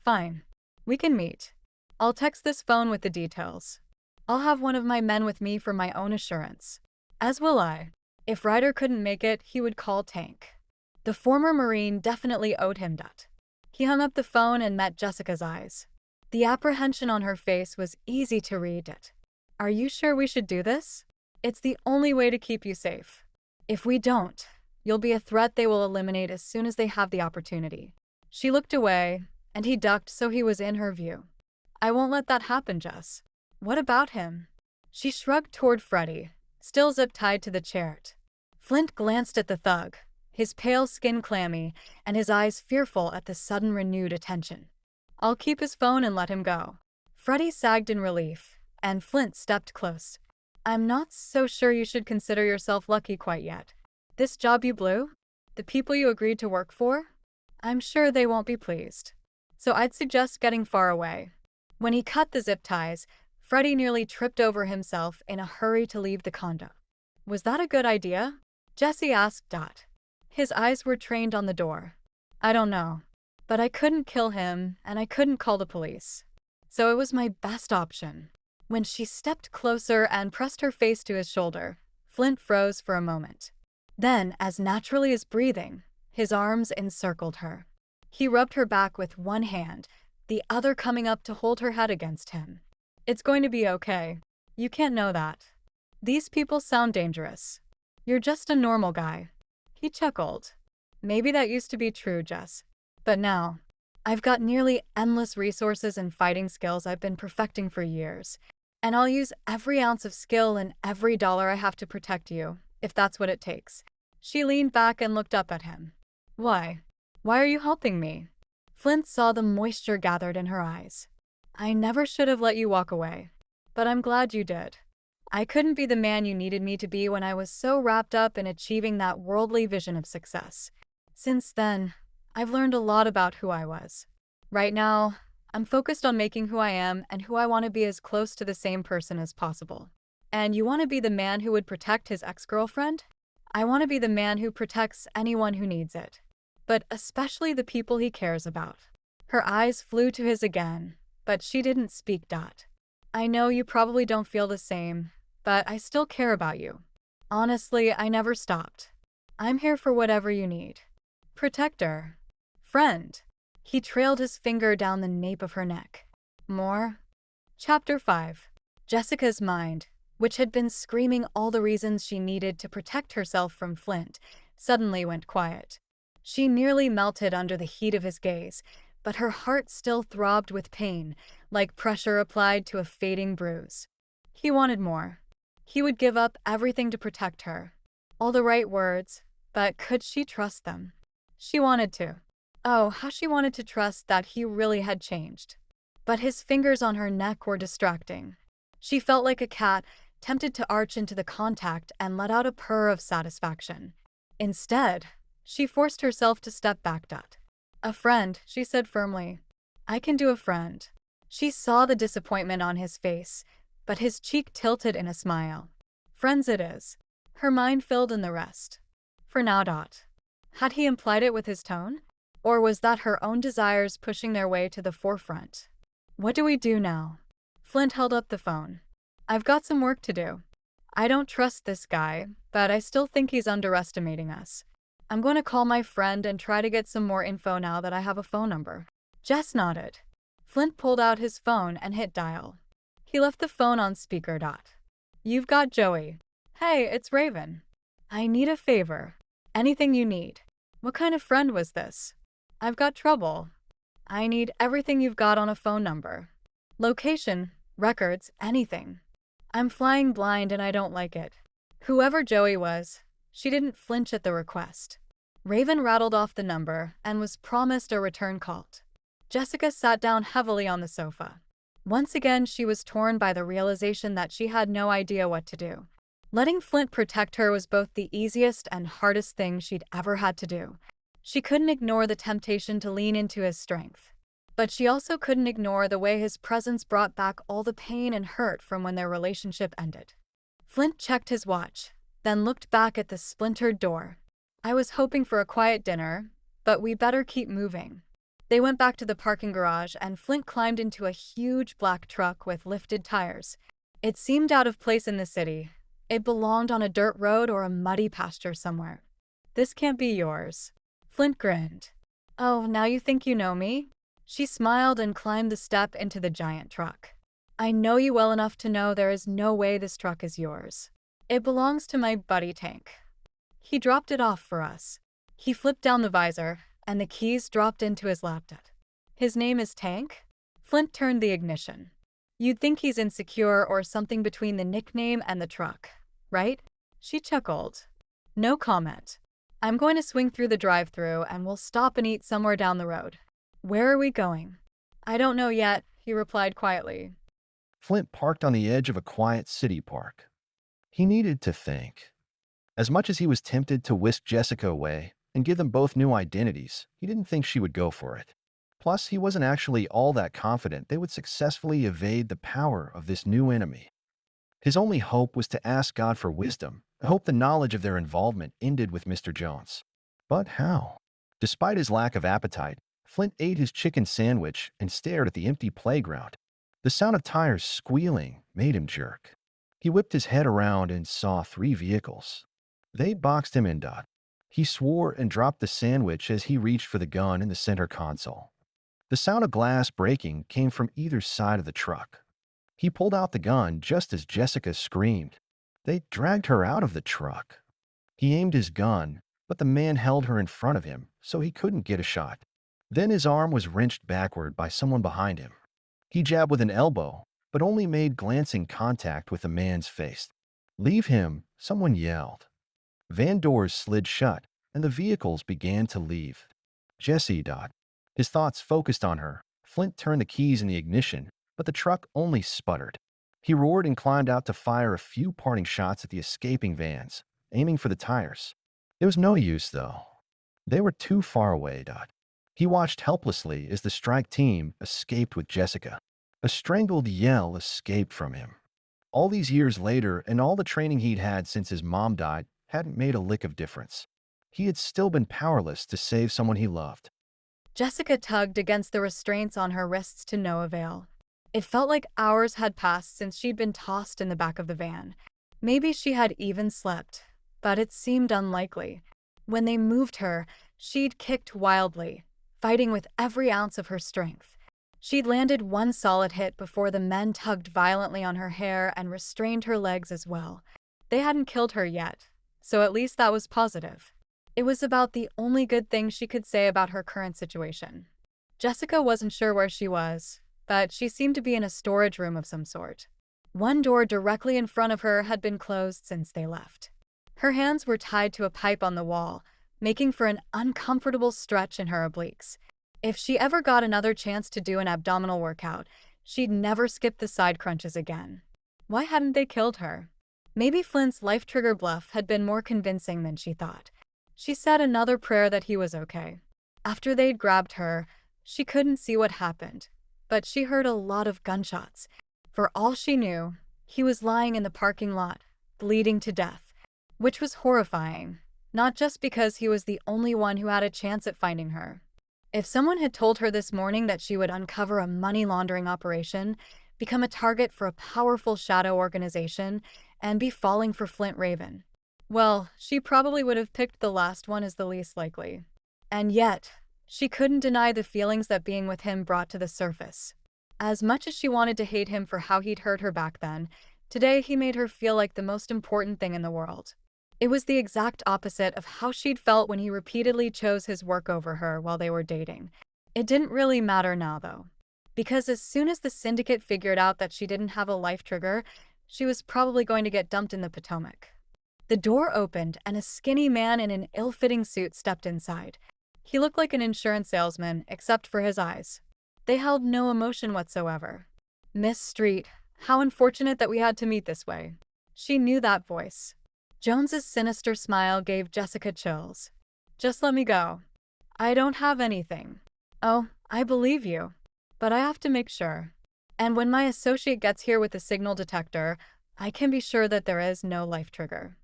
Fine. We can meet. I'll text this phone with the details. I'll have one of my men with me for my own assurance. As will I. If Ryder couldn't make it, he would call Tank. The former Marine definitely owed him that. He hung up the phone and met Jessica's eyes. The apprehension on her face was easy to read. Are you sure we should do this? It's the only way to keep you safe. If we don't, you'll be a threat they will eliminate as soon as they have the opportunity. She looked away, and he ducked so he was in her view. I won't let that happen, Jess. What about him? She shrugged toward Freddie, still zip-tied to the chair. Flint glanced at the thug, his pale skin clammy, and his eyes fearful at the sudden renewed attention. I'll keep his phone and let him go. Freddie sagged in relief, and Flint stepped close. I'm not so sure you should consider yourself lucky quite yet. This job you blew? The people you agreed to work for? I'm sure they won't be pleased. So I'd suggest getting far away. When he cut the zip ties, Freddie nearly tripped over himself in a hurry to leave the condo. Was that a good idea? Jesse asked Dot. His eyes were trained on the door. I don't know. But I couldn't kill him, and I couldn't call the police. So it was my best option. When she stepped closer and pressed her face to his shoulder, Flint froze for a moment. Then, as naturally as breathing, his arms encircled her. He rubbed her back with one hand, the other coming up to hold her head against him. It's going to be okay. You can't know that. These people sound dangerous. You're just a normal guy. He chuckled. Maybe that used to be true, Jess. But now, I've got nearly endless resources and fighting skills I've been perfecting for years. And I'll use every ounce of skill and every dollar I have to protect you, if that's what it takes. She leaned back and looked up at him. Why? Why are you helping me? Flint saw the moisture gathered in her eyes. I never should have let you walk away. But I'm glad you did. I couldn't be the man you needed me to be when I was so wrapped up in achieving that worldly vision of success. Since then, I've learned a lot about who I was. Right now, I'm focused on making who I am and who I want to be as close to the same person as possible. And you want to be the man who would protect his ex-girlfriend? I want to be the man who protects anyone who needs it. But especially the people he cares about. Her eyes flew to his again, but she didn't speak. Dot. I know you probably don't feel the same, but I still care about you. Honestly, I never stopped. I'm here for whatever you need. Protector. Friend. He trailed his finger down the nape of her neck. More? Chapter 5. Jessica's mind, which had been screaming all the reasons she needed to protect herself from Flint, suddenly went quiet. She nearly melted under the heat of his gaze, but her heart still throbbed with pain, like pressure applied to a fading bruise. He wanted more. He would give up everything to protect her. All the right words, but could she trust them? She wanted to. Oh, how she wanted to trust that he really had changed. But his fingers on her neck were distracting. She felt like a cat, tempted to arch into the contact and let out a purr of satisfaction. Instead, she forced herself to step back. A friend, she said firmly. I can do a friend. She saw the disappointment on his face, but his cheek tilted in a smile. Friends it is. Her mind filled in the rest. For now. Had he implied it with his tone? Or was that her own desires pushing their way to the forefront? What do we do now? Flint held up the phone. I've got some work to do. I don't trust this guy, but I still think he's underestimating us. I'm going to call my friend and try to get some more info now that I have a phone number. Jess nodded. Flint pulled out his phone and hit dial. He left the phone on speaker. You've got Joey. Hey, it's Raven. I need a favor. Anything you need. What kind of friend was this? I've got trouble. I need everything you've got on a phone number. Location, records, anything. I'm flying blind and I don't like it. Whoever Joey was, she didn't flinch at the request. Raven rattled off the number and was promised a return call. Jessica sat down heavily on the sofa. Once again, she was torn by the realization that she had no idea what to do. Letting Flint protect her was both the easiest and hardest thing she'd ever had to do. She couldn't ignore the temptation to lean into his strength. But she also couldn't ignore the way his presence brought back all the pain and hurt from when their relationship ended. Flint checked his watch, then looked back at the splintered door. I was hoping for a quiet dinner, but we better keep moving. They went back to the parking garage and Flint climbed into a huge black truck with lifted tires. It seemed out of place in the city. It belonged on a dirt road or a muddy pasture somewhere. This can't be yours. Flint grinned. Oh, now you think you know me? She smiled and climbed the step into the giant truck. I know you well enough to know there is no way this truck is yours. It belongs to my buddy Tank. He dropped it off for us. He flipped down the visor, and the keys dropped into his laptop. His name is Tank? Flint turned the ignition. You'd think he's insecure or something between the nickname and the truck, right? She chuckled. No comment. I'm going to swing through the drive-thru and we'll stop and eat somewhere down the road. Where are we going? I don't know yet, he replied quietly. Flint parked on the edge of a quiet city park. He needed to think. As much as he was tempted to whisk Jessica away and give them both new identities, he didn't think she would go for it. Plus, he wasn't actually all that confident they would successfully evade the power of this new enemy. His only hope was to ask God for wisdom, and hope the knowledge of their involvement ended with Mr. Jones. But how? Despite his lack of appetite, Flint ate his chicken sandwich and stared at the empty playground. The sound of tires squealing made him jerk. He whipped his head around and saw 3 vehicles. They boxed him in. He swore and dropped the sandwich as he reached for the gun in the center console. The sound of glass breaking came from either side of the truck. He pulled out the gun just as Jessica screamed. They dragged her out of the truck. He aimed his gun, but the man held her in front of him, so he couldn't get a shot. Then his arm was wrenched backward by someone behind him. He jabbed with an elbow, but only made glancing contact with the man's face. Leave him, someone yelled. Van doors slid shut, and the vehicles began to leave. Jessie. His thoughts focused on her. Flint turned the keys in the ignition, but the truck only sputtered. He roared and climbed out to fire a few parting shots at the escaping vans, aiming for the tires. It was no use, though. They were too far away. He watched helplessly as the strike team escaped with Jessica. A strangled yell escaped from him. All these years later, and all the training he'd had since his mom died, hadn't made a lick of difference. He had still been powerless to save someone he loved. Jessica tugged against the restraints on her wrists to no avail. It felt like hours had passed since she'd been tossed in the back of the van. Maybe she had even slept, but it seemed unlikely. When they moved her, she'd kicked wildly, fighting with every ounce of her strength. She'd landed one solid hit before the men tugged violently on her hair and restrained her legs as well. They hadn't killed her yet, so at least that was positive. It was about the only good thing she could say about her current situation. Jessica wasn't sure where she was, but she seemed to be in a storage room of some sort. One door directly in front of her had been closed since they left. Her hands were tied to a pipe on the wall, making for an uncomfortable stretch in her obliques. If she ever got another chance to do an abdominal workout, she'd never skip the side crunches again. Why hadn't they killed her? Maybe Flint's life trigger bluff had been more convincing than she thought. She said another prayer that he was okay. After they'd grabbed her, she couldn't see what happened, but she heard a lot of gunshots. For all she knew, he was lying in the parking lot, bleeding to death, which was horrifying, not just because he was the only one who had a chance at finding her. If someone had told her this morning that she would uncover a money laundering operation, become a target for a powerful shadow organization, and be falling for Flint Raven, well, she probably would have picked the last one as the least likely. And yet, she couldn't deny the feelings that being with him brought to the surface. As much as she wanted to hate him for how he'd hurt her back then, today he made her feel like the most important thing in the world. It was the exact opposite of how she'd felt when he repeatedly chose his work over her while they were dating. It didn't really matter now, though. Because as soon as the syndicate figured out that she didn't have a life trigger, She was probably going to get dumped in the Potomac. The door opened, and a skinny man in an ill-fitting suit stepped inside. He looked like an insurance salesman, except for his eyes. They held no emotion whatsoever. "Miss Street, how unfortunate that we had to meet this way." She knew that voice. Jones's sinister smile gave Jessica chills. "Just let me go. I don't have anything." "Oh, I believe you. But I have to make sure. And when my associate gets here with the signal detector, I can be sure that there is no life trigger.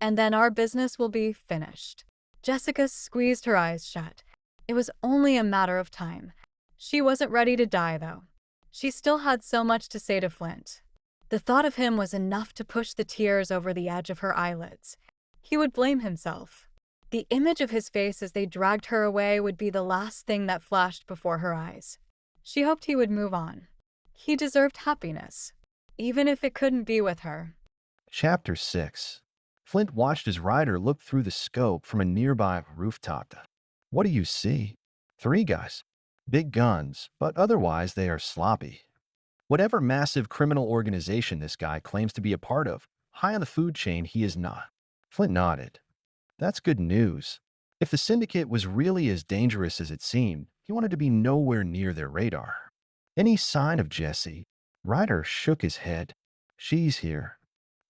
And then our business will be finished." Jessica squeezed her eyes shut. It was only a matter of time. She wasn't ready to die, though. She still had so much to say to Flint. The thought of him was enough to push the tears over the edge of her eyelids. He would blame himself. The image of his face as they dragged her away would be the last thing that flashed before her eyes. She hoped he would move on. He deserved happiness, even if it couldn't be with her. Chapter 6. Flint watched as Ryder looked through the scope from a nearby rooftop. "What do you see?" "Three guys. Big guns, but otherwise they are sloppy. Whatever massive criminal organization this guy claims to be a part of, high on the food chain he is not." Flint nodded. "That's good news. If the syndicate was really as dangerous as it seemed, he wanted to be nowhere near their radar." "Any sign of Jessie?" Ryder shook his head. "She's here.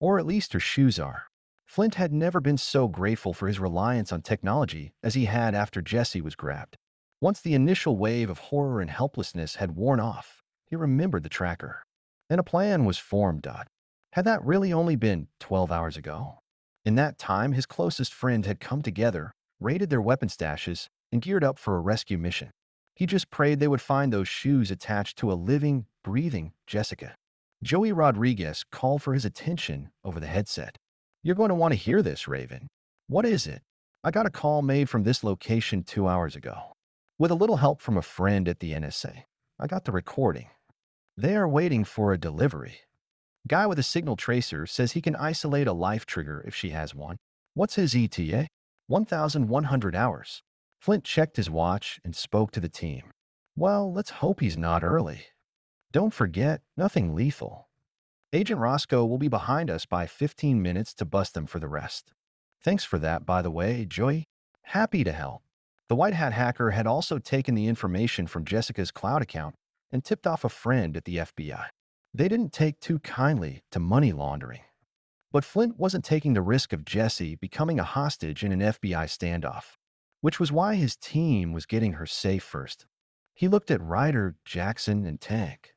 Or at least her shoes are." Flint had never been so grateful for his reliance on technology as he had after Jessie was grabbed. Once the initial wave of horror and helplessness had worn off, he remembered the tracker. And a plan was formed. Had that really only been 12 hours ago? In that time, his closest friend had come together, raided their weapon stashes, and geared up for a rescue mission. He just prayed they would find those shoes attached to a living, breathing Jessica. Joey Rodriguez called for his attention over the headset. "You're going to want to hear this, Raven." "What is it?" "I got a call made from this location 2 hours ago. With a little help from a friend at the NSA. I got the recording. They are waiting for a delivery. Guy with a signal tracer says he can isolate a life trigger if she has one." "What's his ETA?" 1,100 hours. Flint checked his watch and spoke to the team. "Well, let's hope he's not early. Don't forget, nothing lethal. Agent Roscoe will be behind us by 15 minutes to bust them for the rest." "Thanks for that, by the way, Joey." "Happy to help." The White Hat hacker had also taken the information from Jessica's cloud account and tipped off a friend at the FBI. They didn't take too kindly to money laundering. But Flint wasn't taking the risk of Jessie becoming a hostage in an FBI standoff, which was why his team was getting her safe first. He looked at Ryder, Jackson, and Tank.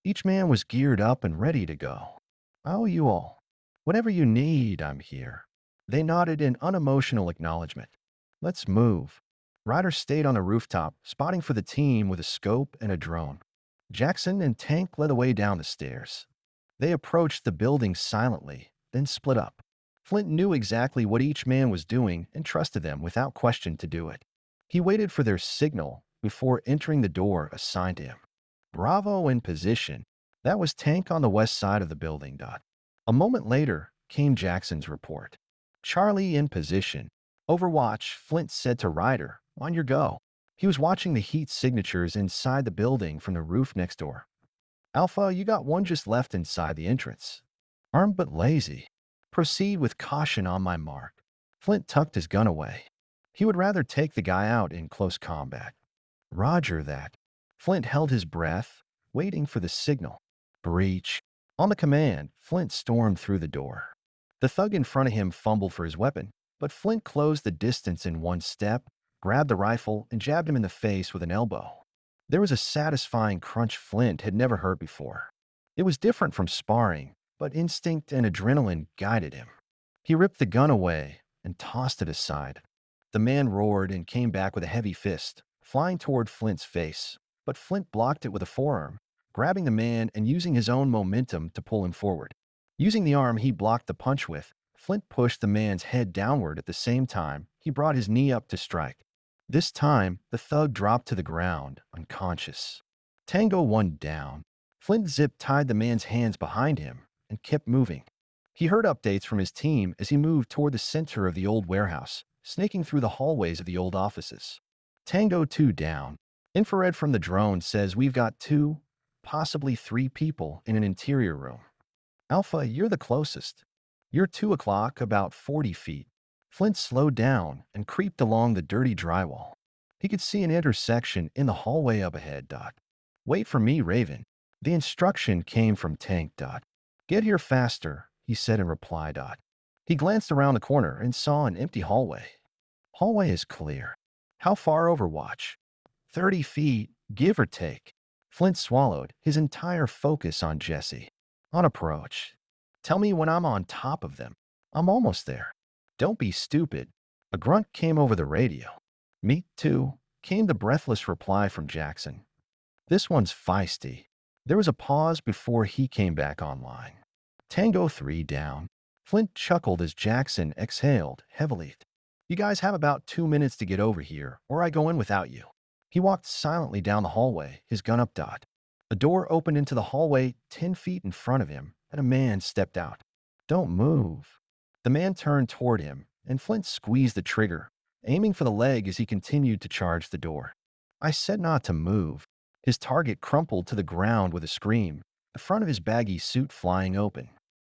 Each man was geared up and ready to go. "I owe you all. Whatever you need, I'm here." They nodded in unemotional acknowledgement. "Let's move." Ryder stayed on the rooftop, spotting for the team with a scope and a drone. Jackson and Tank led the way down the stairs. They approached the building silently, then split up. Flint knew exactly what each man was doing and trusted them without question to do it. He waited for their signal before entering the door assigned to him. Bravo in position. That was Tank on the west side of the building. A moment later came Jackson's report. Charlie in position. "Overwatch," Flint said to Ryder. "On your go." He was watching the heat signatures inside the building from the roof next door. "Alpha, you got one just left inside the entrance. Armed but lazy. Proceed with caution on my mark." Flint tucked his gun away. He would rather take the guy out in close combat. "Roger that." Flint held his breath, waiting for the signal. "Breach." On the command, Flint stormed through the door. The thug in front of him fumbled for his weapon, but Flint closed the distance in one step, grabbed the rifle, and jabbed him in the face with an elbow. There was a satisfying crunch Flint had never heard before. It was different from sparring, but instinct and adrenaline guided him. He ripped the gun away and tossed it aside. The man roared and came back with a heavy fist, flying toward Flint's face, but Flint blocked it with a forearm, grabbing the man and using his own momentum to pull him forward. Using the arm he blocked the punch with, Flint pushed the man's head downward at the same time he brought his knee up to strike. This time, the thug dropped to the ground, unconscious. Tango 1 down. Flint zip-tied the man's hands behind him and kept moving. He heard updates from his team as he moved toward the center of the old warehouse, snaking through the hallways of the old offices. Tango 2 down. Infrared from the drone says we've got 2, possibly 3 people in an interior room. Alpha, you're the closest. You're 2 o'clock, about 40 feet. Flint slowed down and creeped along the dirty drywall. He could see an intersection in the hallway up ahead. Wait for me, Raven. The instruction came from Tank. Get here faster, he said in reply. He glanced around the corner and saw an empty hallway. Hallway is clear. How far Overwatch? 30 feet, give or take. Flint swallowed, his entire focus on Jesse. On approach. Tell me when I'm on top of them. I'm almost there. Don't be stupid. A grunt came over the radio. Me too, came the breathless reply from Jackson. This one's feisty. There was a pause before he came back online. Tango 3 down. Flint chuckled as Jackson exhaled heavily. You guys have about 2 minutes to get over here, or I go in without you. He walked silently down the hallway, his gun up. A door opened into the hallway 10 feet in front of him, and a man stepped out. Don't move. The man turned toward him, and Flint squeezed the trigger, aiming for the leg as he continued to charge the door. I said not to move. His target crumpled to the ground with a scream, the front of his baggy suit flying open.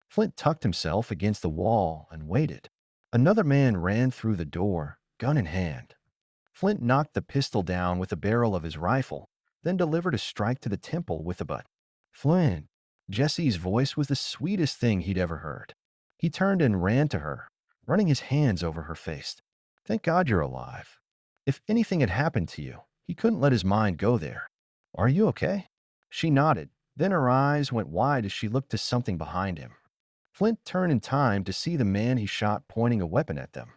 Flint tucked himself against the wall and waited. Another man ran through the door, gun in hand. Flint knocked the pistol down with the barrel of his rifle, then delivered a strike to the temple with the butt. Flint. Jesse's voice was the sweetest thing he'd ever heard. He turned and ran to her, running his hands over her face. Thank God you're alive. If anything had happened to you, he couldn't let his mind go there. Are you okay? She nodded, then her eyes went wide as she looked to something behind him. Flint turned in time to see the man he shot pointing a weapon at them.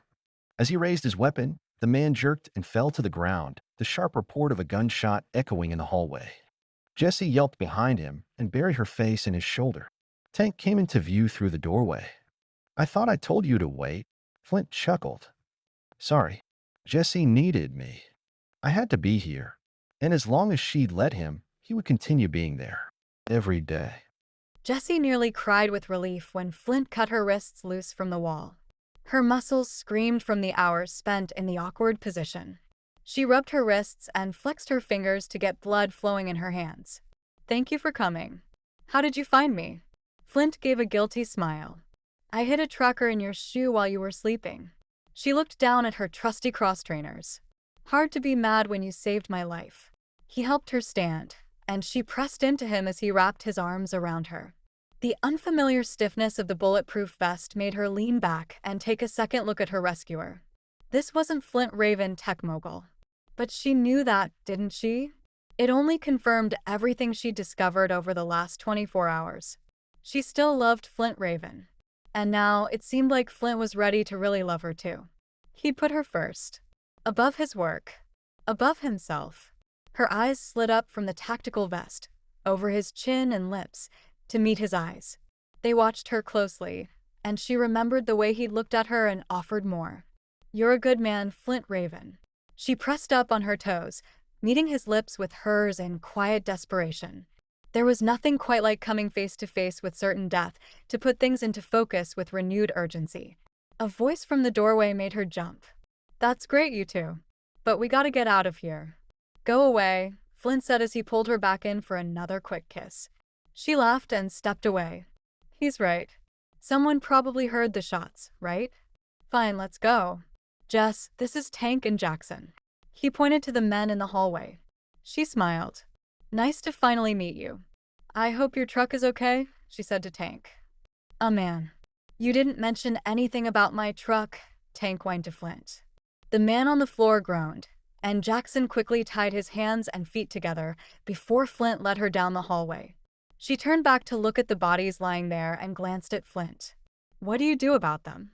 As he raised his weapon, the man jerked and fell to the ground, the sharp report of a gunshot echoing in the hallway. Jessie yelped behind him and buried her face in his shoulder. Tank came into view through the doorway. I thought I told you to wait. Flint chuckled. Sorry. Jessie needed me. I had to be here. And as long as she'd let him, he would continue being there. Every day. Jessie nearly cried with relief when Flint cut her wrists loose from the wall. Her muscles screamed from the hours spent in the awkward position. She rubbed her wrists and flexed her fingers to get blood flowing in her hands. Thank you for coming. How did you find me? Flint gave a guilty smile. I hid a tracker in your shoe while you were sleeping. She looked down at her trusty cross trainers. Hard to be mad when you saved my life. He helped her stand, and she pressed into him as he wrapped his arms around her. The unfamiliar stiffness of the bulletproof vest made her lean back and take a second look at her rescuer. This wasn't Flint Raven, tech mogul. But she knew that, didn't she? It only confirmed everything she discovered over the last 24 hours. She still loved Flint Raven. And now it seemed like Flint was ready to really love her too. He'd put her first. Above his work. Above himself. Her eyes slid up from the tactical vest, over his chin and lips, to meet his eyes. They watched her closely, and she remembered the way he looked at her and offered more. You're a good man, Flint Raven. She pressed up on her toes, meeting his lips with hers in quiet desperation. There was nothing quite like coming face to face with certain death to put things into focus with renewed urgency. A voice from the doorway made her jump. That's great, you two. But we gotta get out of here. Go away, Flint said as he pulled her back in for another quick kiss. She laughed and stepped away. He's right. Someone probably heard the shots, right? Fine, let's go. Jess, this is Tank and Jackson. He pointed to the men in the hallway. She smiled. Nice to finally meet you. I hope your truck is okay, she said to Tank. Oh man. You didn't mention anything about my truck, Tank whined to Flint. The man on the floor groaned, and Jackson quickly tied his hands and feet together before Flint led her down the hallway. She turned back to look at the bodies lying there and glanced at Flint. What do you do about them?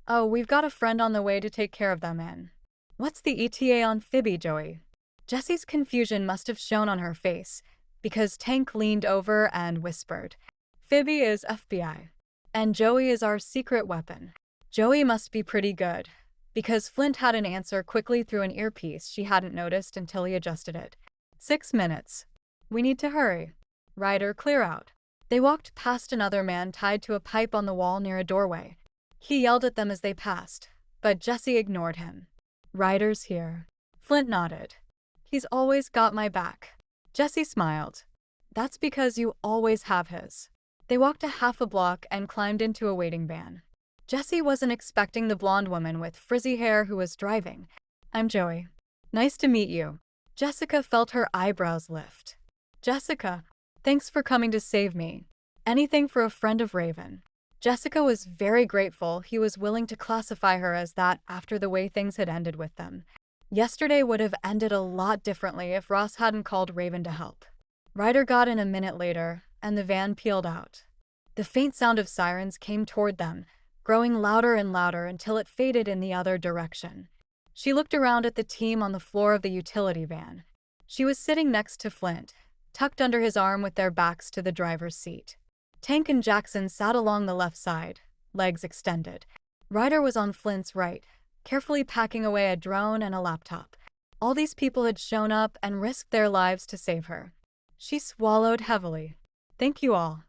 Oh, we've got a friend on the way to take care of them in. What's the ETA on Phoebe, Joey? Jessie's confusion must have shown on her face, because Tank leaned over and whispered, Phoebe is FBI, and Joey is our secret weapon. Joey must be pretty good, because Flint had an answer quickly through an earpiece she hadn't noticed until he adjusted it. 6 minutes. We need to hurry. Ryder, clear out. They walked past another man tied to a pipe on the wall near a doorway. He yelled at them as they passed, but Jessie ignored him. Ryder's here. Flint nodded. He's always got my back. Jessie smiled. That's because you always have his. They walked a half a block and climbed into a waiting van. Jessie wasn't expecting the blonde woman with frizzy hair who was driving. "I'm Joey. Nice to meet you." Jessica felt her eyebrows lift. "Jessica, thanks for coming to save me. Anything for a friend of Raven." Jessica was very grateful he was willing to classify her as that after the way things had ended with them. Yesterday would have ended a lot differently if Ross hadn't called Raven to help. Ryder got in a minute later, and the van peeled out. The faint sound of sirens came toward them, growing louder and louder until it faded in the other direction. She looked around at the team on the floor of the utility van. She was sitting next to Flint, tucked under his arm with their backs to the driver's seat. Tank and Jackson sat along the left side, legs extended. Ryder was on Flint's right, carefully packing away a drone and a laptop. All these people had shown up and risked their lives to save her. She swallowed heavily. "Thank you all.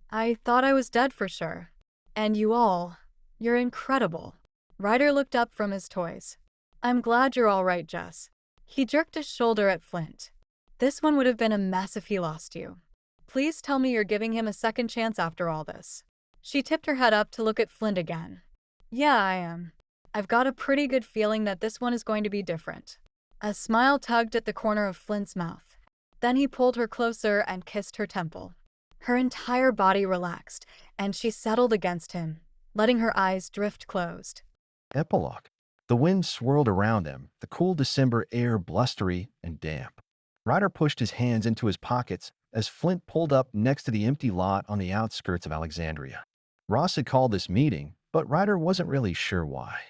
I thought I was dead for sure. And you all, you're incredible." Ryder looked up from his toys. "I'm glad you're all right, Jess." He jerked a shoulder at Flint. "This one would have been a mess if he lost you. Please tell me you're giving him a second chance after all this." She tipped her head up to look at Flint again. "Yeah, I am. I've got a pretty good feeling that this one is going to be different." A smile tugged at the corner of Flint's mouth. Then he pulled her closer and kissed her temple. Her entire body relaxed, and she settled against him, letting her eyes drift closed. Epilogue. The wind swirled around them, the cool December air blustery and damp. Ryder pushed his hands into his pockets as Flint pulled up next to the empty lot on the outskirts of Alexandria. Ross had called this meeting, but Ryder wasn't really sure why.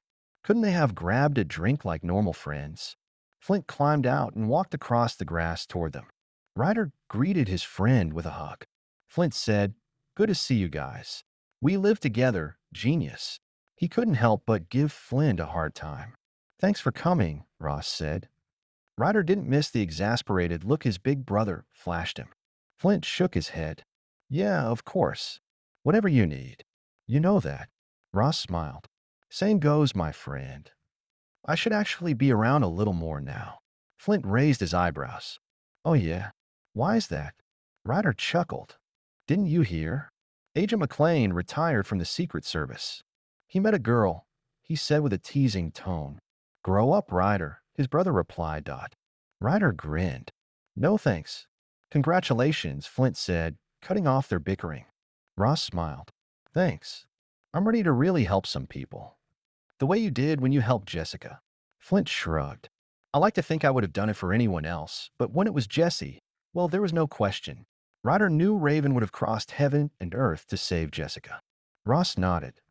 Couldn't they have grabbed a drink like normal friends? Flint climbed out and walked across the grass toward them. Ryder greeted his friend with a hug. Flint said, "Good to see you guys. We live together, genius." He couldn't help but give Flint a hard time. "Thanks for coming," Ross said. Ryder didn't miss the exasperated look his big brother flashed him. Flint shook his head. "Yeah, of course. Whatever you need. You know that." Ross smiled. "Same goes, my friend. I should actually be around a little more now." Flint raised his eyebrows. "Oh yeah? Why is that?" Ryder chuckled. "Didn't you hear? Agent McLean retired from the Secret Service. He met a girl," he said with a teasing tone. "Grow up, Ryder," his brother replied. Ryder grinned. "No thanks." "Congratulations," Flint said, cutting off their bickering. Ross smiled. "Thanks. I'm ready to really help some people. The way you did when you helped Jessica." Flint shrugged. "I like to think I would have done it for anyone else, but when it was Jessie, well, there was no question. Ryder knew Raven would have crossed heaven and earth to save Jessica." Ross nodded.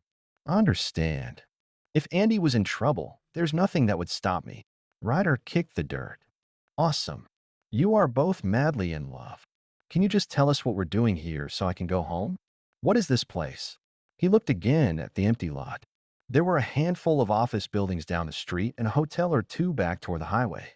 "I understand. If Andy was in trouble, there's nothing that would stop me." Ryder kicked the dirt. "Awesome. You are both madly in love. Can you just tell us what we're doing here so I can go home? What is this place?" He looked again at the empty lot. There were a handful of office buildings down the street and a hotel or two back toward the highway.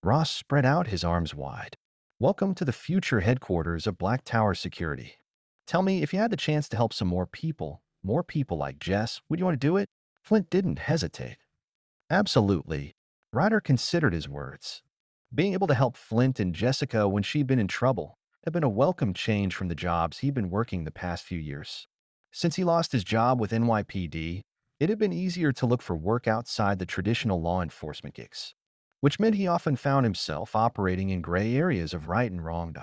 Ross spread out his arms wide. "Welcome to the future headquarters of Black Tower Security. Tell me, if you had the chance to help some more people like Jess, would you want to do it?" Flint didn't hesitate. "Absolutely." Ryder considered his words. Being able to help Flint and Jessica when she'd been in trouble had been a welcome change from the jobs he'd been working the past few years. Since he lost his job with NYPD, it had been easier to look for work outside the traditional law enforcement gigs, which meant he often found himself operating in gray areas of right and wrong.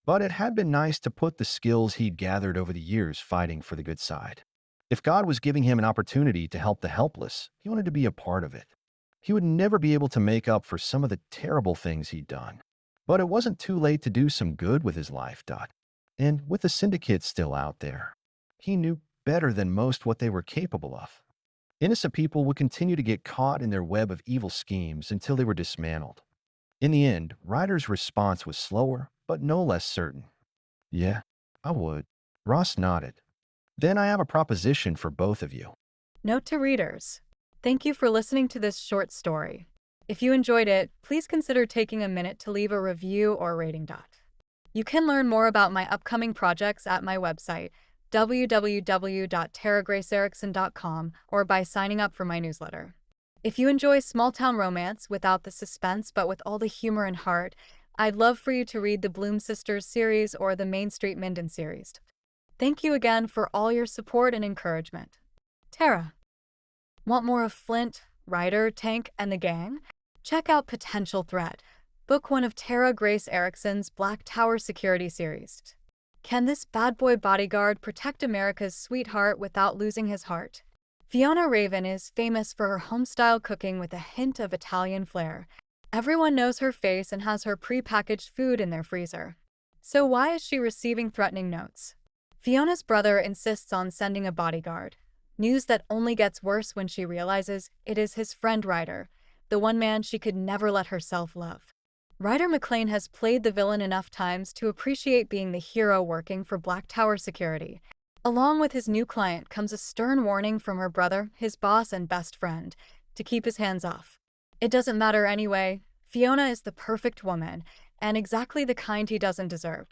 But it had been nice to put the skills he'd gathered over the years fighting for the good side. If God was giving him an opportunity to help the helpless, he wanted to be a part of it. He would never be able to make up for some of the terrible things he'd done. But it wasn't too late to do some good with his life. And with the syndicate still out there, he knew better than most what they were capable of. Innocent people would continue to get caught in their web of evil schemes until they were dismantled. In the end, Ryder's response was slower, but no less certain. "Yeah, I would." Ross nodded. "Then I have a proposition for both of you." Note to readers: thank you for listening to this short story. If you enjoyed it, please consider taking a minute to leave a review or rating. You can learn more about my upcoming projects at my website, www.taragraceerickson.com, or by signing up for my newsletter. If you enjoy small-town romance without the suspense but with all the humor and heart, I'd love for you to read the Bloom Sisters series or the Main Street Minden series. Thank you again for all your support and encouragement. Tara. Want more of Flint, Ryder, Tank, and the gang? Check out Potential Threat, book one of Tara Grace Erickson's Black Tower Security series. Can this bad boy bodyguard protect America's sweetheart without losing his heart? Fiona Raven is famous for her home-style cooking with a hint of Italian flair. Everyone knows her face and has her pre-packaged food in their freezer. So why is she receiving threatening notes? Fiona's brother insists on sending a bodyguard. News that only gets worse when she realizes it is his friend Ryder, the one man she could never let herself love. Ryder McLean has played the villain enough times to appreciate being the hero working for Black Tower Security. Along with his new client comes a stern warning from her brother, his boss and best friend, to keep his hands off. It doesn't matter anyway. Fiona is the perfect woman, and exactly the kind he doesn't deserve.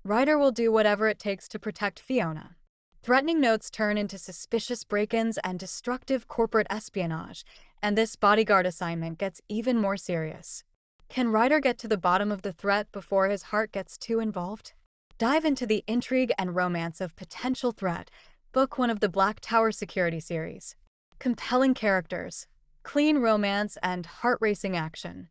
Ryder will do whatever it takes to protect Fiona. Threatening notes turn into suspicious break-ins and destructive corporate espionage, and this bodyguard assignment gets even more serious. Can Ryder get to the bottom of the threat before his heart gets too involved? Dive into the intrigue and romance of Potential Threat, book one of the Black Tower Security series. Compelling characters, clean romance, and heart-racing action.